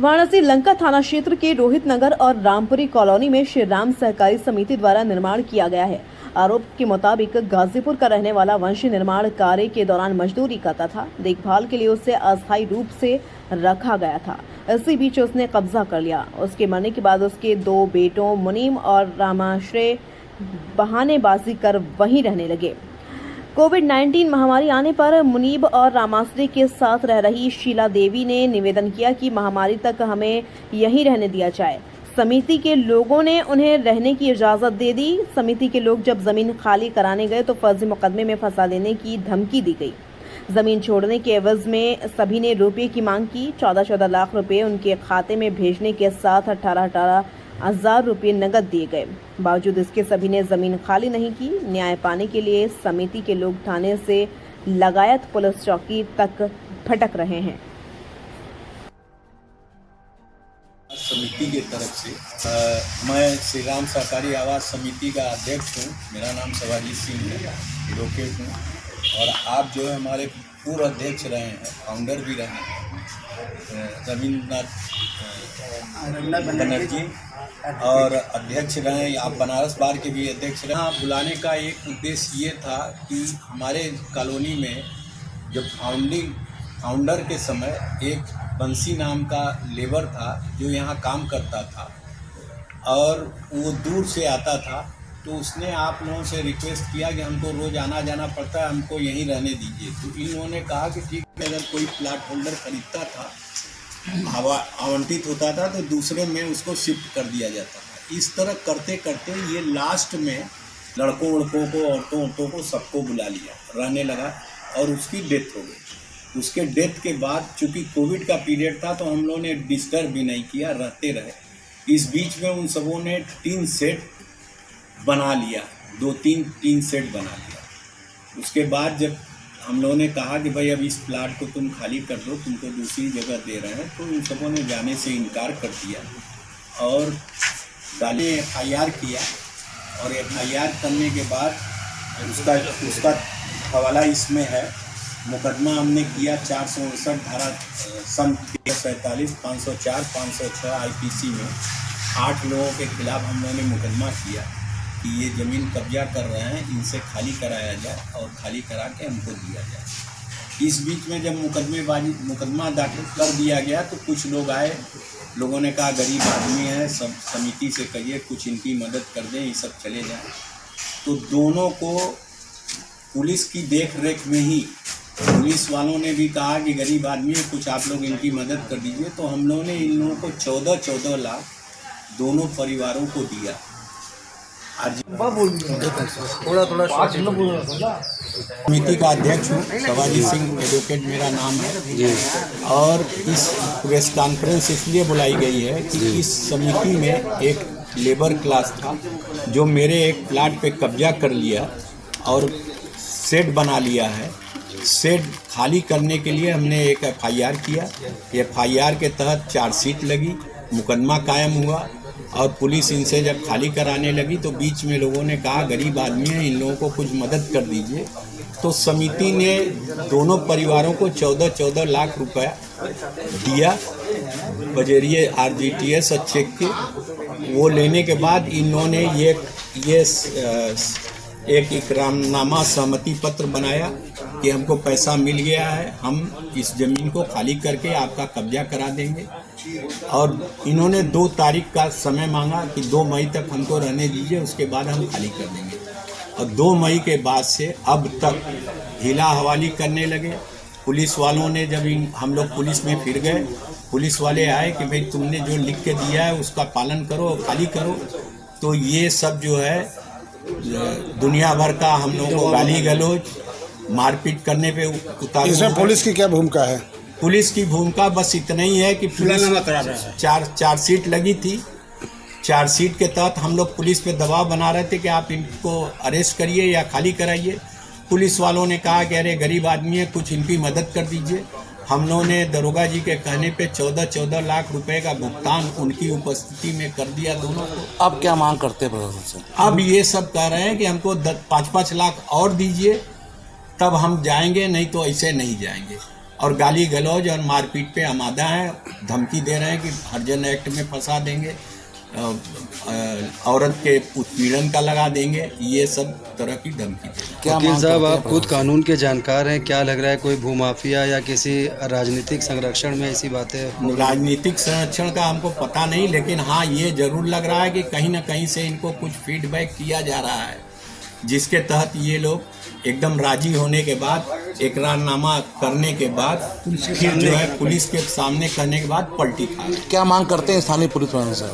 वाराणसी लंका थाना क्षेत्र के रोहित नगर और रामपुरी कॉलोनी में श्री राम सहकारी समिति द्वारा निर्माण किया गया है। आरोप के मुताबिक गाजीपुर का रहने वाला वंशी निर्माण कार्य के दौरान मजदूरी करता था। देखभाल के लिए उसे अस्थायी रूप से रखा गया था। इसी बीच उसने कब्जा कर लिया। उसके मरने के बाद उसके 2 बेटों मुनीम और रामाश्रय बहानेबाजी कर वहीं रहने लगे। कोविड-19 महामारी आने पर मुनीब और रामाश्रय के साथ रह रही शीला देवी ने निवेदन किया कि महामारी तक हमें यहीं रहने दिया जाए। समिति के लोगों ने उन्हें रहने की इजाजत दे दी। समिति के लोग जब जमीन खाली कराने गए तो फर्जी मुकदमे में फंसा देने की धमकी दी गई। जमीन छोड़ने के एवज में सभी ने रुपये की मांग की। 14 लाख रुपए उनके खाते में भेजने के साथ 18,000 रुपये नकद दिए गए। बावजूद इसके सभी ने जमीन खाली नहीं की। न्याय पाने के लिए समिति के लोग थाने से लगायत पुलिस चौकी तक भटक रहे हैं। समिति की तरफ से मैं श्री राम सहकारी आवास समिति का अध्यक्ष हूँ। मेरा नाम शिवाजी सिंह है, एडवोकेट हूँ और आप जो है हमारे पूर्व अध्यक्ष रहे हैं, फाउंडर भी रहे हैं, रविन्द्रनाथ बनर्जी और अध्यक्ष रहे। आप बनारस बार के भी अध्यक्ष रहे। यहाँ बुलाने का एक उद्देश्य ये था कि हमारे कॉलोनी में जब फाउंडर के समय एक बंसी नाम का लेबर था जो यहाँ काम करता था और वो दूर से आता था, तो उसने आप लोगों से रिक्वेस्ट किया कि हमको रोज़ आना जाना पड़ता है, हमको यहीं रहने दीजिए। तो इन लोगों ने कहा कि ठीक है, अगर कोई प्लाट होल्डर खरीदता था, आवंटित होता था तो दूसरे में उसको शिफ्ट कर दिया जाता था। इस तरह करते करते ये लास्ट में लड़कों को औरतों को सबको बुला लिया, रहने लगा और उसकी डेथ हो गई। उसके डेथ के बाद चूँकि कोविड का पीरियड था तो हम लोगों ने डिस्टर्ब भी नहीं किया, रहते रहे। इस बीच में उन सबों ने 3 सेट बना लिया, 2-3 टीन सेट बना लिया। उसके बाद जब हम लोगों ने कहा कि भाई अब इस प्लाट को तुम खाली कर दो, तुमको दूसरी जगह दे रहे हैं, तो उन सबों ने जाने से इनकार कर दिया और डाले FIR किया। और FIR करने के बाद उसका हवाला इसमें है। मुकदमा हमने किया 459 धारा सन 47, 504, 506 IPC में 8 लोगों के खिलाफ हम लोगों ने मुकदमा किया कि ये ज़मीन कब्जा कर रहे हैं, इनसे खाली कराया जाए और खाली करा के हमको दिया जाए। इस बीच में जब मुकदमा दाखिल कर दिया गया तो कुछ लोग आए, लोगों ने कहा गरीब आदमी है, सब समिति से कहिए कुछ इनकी मदद कर दें, ये सब चले जाएं। तो दोनों को पुलिस की देख रेख में ही पुलिस वालों ने भी कहा कि गरीब आदमी है, कुछ आप लोग इनकी मदद कर दीजिए। तो हम लोगों ने इन लोगों को 14 लाख दोनों परिवारों को दिया। समिति का अध्यक्ष हूँ, शिवाजी सिंह, एडवोकेट मेरा नाम है। और इस प्रेस कॉन्फ्रेंस इसलिए बुलाई गई है कि इस समिति में एक लेबर क्लास था जो मेरे एक प्लाट पे कब्जा कर लिया और शेड बना लिया है। शेड खाली करने के लिए हमने एक FIR किया। FIR के तहत चार्जशीट लगी, मुकदमा कायम हुआ और पुलिस इनसे जब खाली कराने लगी तो बीच में लोगों ने कहा गरीब आदमी है, इन लोगों को कुछ मदद कर दीजिए। तो समिति ने दोनों परिवारों को 14 लाख रुपया दिया बजरिए RGTS और चेक के। वो लेने के बाद इन्होंने ये एक इकरामनामा सहमति पत्र बनाया कि हमको पैसा मिल गया है, हम इस ज़मीन को खाली करके आपका कब्जा करा देंगे। और इन्होंने 2 तारीख का समय मांगा कि 2 मई तक हमको रहने दीजिए, उसके बाद हम खाली कर देंगे। और 2 मई के बाद से अब तक ढीला हवाली करने लगे। पुलिस वालों ने जब हम लोग पुलिस में फिर गए, पुलिस वाले आए कि भाई तुमने जो लिख के दिया है उसका पालन करो और खाली करो। तो ये सब जो है दुनिया भर का हम लोगों को गाली गलौज, मारपीट करने पे उतार। इसमें पुलिस की क्या भूमिका है? पुलिस की भूमिका बस इतना ही है कि चार्जशीट लगी थी। चार्जशीट के तहत हम लोग पुलिस पे दबाव बना रहे थे कि आप इनको अरेस्ट करिए या खाली कराइए। पुलिस वालों ने कहा कि अरे गरीब आदमी है, कुछ इनकी मदद कर दीजिए। हम लोगों ने दरोगा जी के कहने पे 14 लाख रुपए का भुगतान उनकी उपस्थिति में कर दिया दोनों को। अब क्या मांग करते प्रशासन से? अब ये सब कह रहे हैं कि हमको 5-5 लाख और दीजिए, तब हम जाएंगे, नहीं तो ऐसे नहीं जाएंगे। और गाली गलौज और मारपीट पे आमादा हैं, धमकी दे रहे हैं कि हरिजन एक्ट में फंसा देंगे, औरत के उत्पीड़न का लगा देंगे, ये सब तरह की धमकी दे रहे हैं। क्या वकील मांग साहब, करते हैं आप खुद कानून के जानकार हैं, क्या लग रहा है कोई भूमाफिया या किसी राजनीतिक संरक्षण में ऐसी बातें? राजनीतिक संरक्षण का हमको पता नहीं, लेकिन हाँ ये जरूर लग रहा है कि कहीं ना कहीं से इनको कुछ फीडबैक किया जा रहा है, जिसके तहत ये लोग एकदम राजी होने के बाद, इकरारनामा करने के बाद, फिर जो है पुलिस के सामने करने के बाद पलटी खा रहे हैं। क्या मांग करते हैं स्थानीय पुलिस वालों से?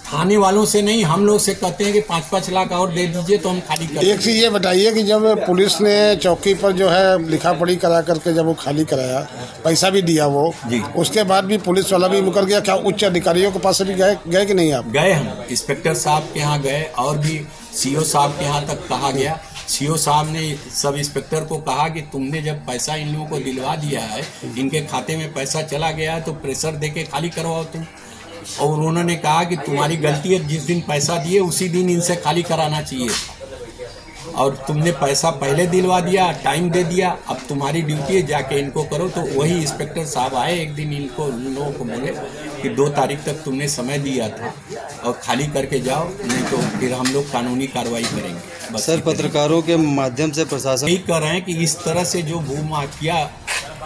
थाने वालों से नहीं, हम लोग से कहते हैं कि 5-5 लाख और दे दीजिए तो हम खाली कर एक चीज़ ये बताइए कि जब पुलिस ने चौकी पर जो है लिखा पढ़ी करा करके जब वो खाली कराया, पैसा भी दिया वो जी, उसके बाद भी पुलिस वाला भी मुकर गया, क्या उच्च अधिकारियों के पास भी गए कि नहीं आप? गए, हम इंस्पेक्टर साहब के यहाँ गए और भी सीओ साहब के यहाँ तक कहा गया। सीओ साहब ने सब इंस्पेक्टर को कहा कि तुमने जब पैसा इन लोगों को दिलवा दिया है, इनके खाते में पैसा चला गया है, तो प्रेशर दे के खाली करवाओ तुम। और उन्होंने कहा कि तुम्हारी गलती है, जिस दिन पैसा दिए उसी दिन इनसे खाली कराना चाहिए था, और तुमने पैसा पहले दिलवा दिया, टाइम दे दिया, अब तुम्हारी ड्यूटी है जाके इनको करो। तो वही इंस्पेक्टर साहब आए एक दिन, इन लोगों को बोले कि 2 तारीख तक तुमने समय दिया था और खाली करके जाओ, नहीं तो फिर हम लोग कानूनी कार्रवाई करेंगे। बस सर, पत्रकारों के माध्यम से प्रशासन यही कर रहे हैं कि इस तरह से जो भूमाफिया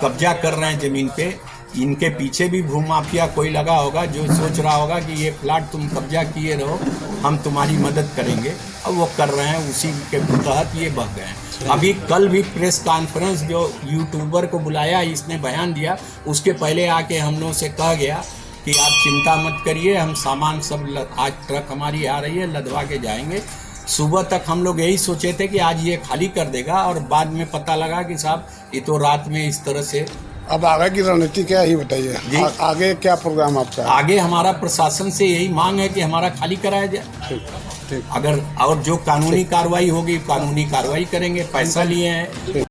कब्जा कर रहे हैं जमीन पे, इनके पीछे भी भूमाफिया कोई लगा होगा जो सोच रहा होगा कि ये प्लाट तुम कब्जा किए रहो, हम तुम्हारी मदद करेंगे, और वो कर रहे हैं, उसी के तहत ये बह गए हैं। अभी कल भी प्रेस कॉन्फ्रेंस जो यूट्यूबर को बुलाया, इसने बयान दिया, उसके पहले आके हम लोगों से कहा गया कि आप चिंता मत करिए, हम सामान सब, आज ट्रक हमारी आ रही है, लदवा के जाएंगे। सुबह तक हम लोग यही सोचे थे कि आज ये खाली कर देगा, और बाद में पता लगा कि साहब ये तो रात में इस तरह से। अब आगे की रणनीति क्या है ये बताइए, आगे क्या प्रोग्राम आपका? आगे हमारा प्रशासन से यही मांग है कि हमारा खाली कराया जाए। ठीक। अगर और जो कानूनी कार्रवाई होगी, कानूनी कार्रवाई करेंगे, पैसा लिए हैं।